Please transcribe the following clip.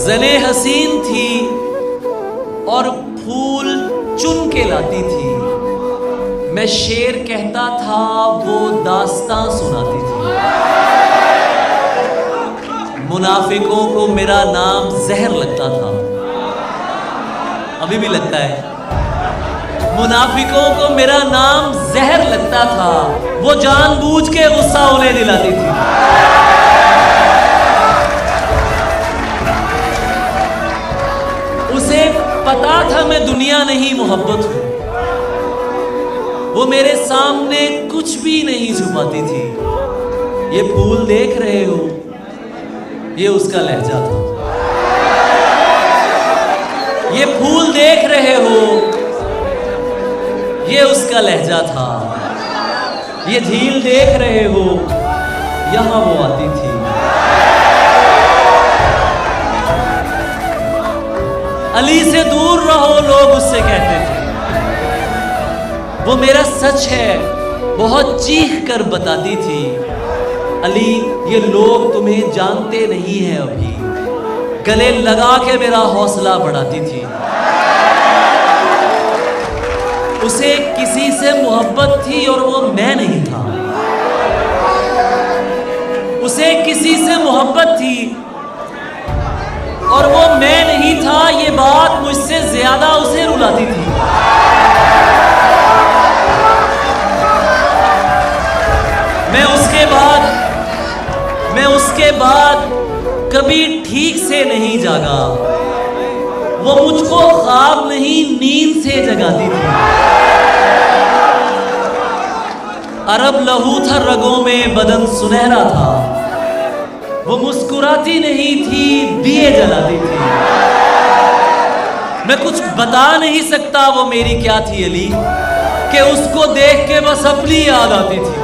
जने हसीन थी और फूल चुन के लाती थी। मैं शेर कहता था, वो दास्तां सुनाती थी। मुनाफिकों को मेरा नाम जहर लगता था, अभी भी लगता है। मुनाफिकों को मेरा नाम जहर लगता था, वो जानबूझ के गुस्सा उन्हें दिलाती थी। उसे पता था मैं दुनिया नहीं मोहब्बत हूं, वो मेरे सामने कुछ भी नहीं छुपाती थी। ये फूल देख रहे हो, ये उसका लहजा था। ये फूल देख रहे हो, ये उसका लहजा था। ये झील देख रहे हो, यहां वो आती थी। अली से दूर रहो, लोग उससे कहते थे। वो मेरा सच है, बहुत चीख कर बताती थी। अली, ये लोग तुम्हें जानते नहीं हैं अभी। गले लगा के मेरा हौसला बढ़ाती थी। उसे किसी से मोहब्बत थी और वो मैं नहीं था। उसे किसी से मोहब्बत थी और वो मैं नहीं था। ये बात मुझसे ज्यादा उसे रुलाती थी। मैं उसके बाद कभी ठीक से नहीं जागा। वो मुझको ख्वाब नहीं, नींद से जगाती थी। अरब लहू था रगों में, बदन सुनहरा था। वो मुस्कुराती नहीं थी, दिए जलाती थी। मैं कुछ बता नहीं सकता वो मेरी क्या थी अली, कि उसको देख के बस अपनी याद आती थी।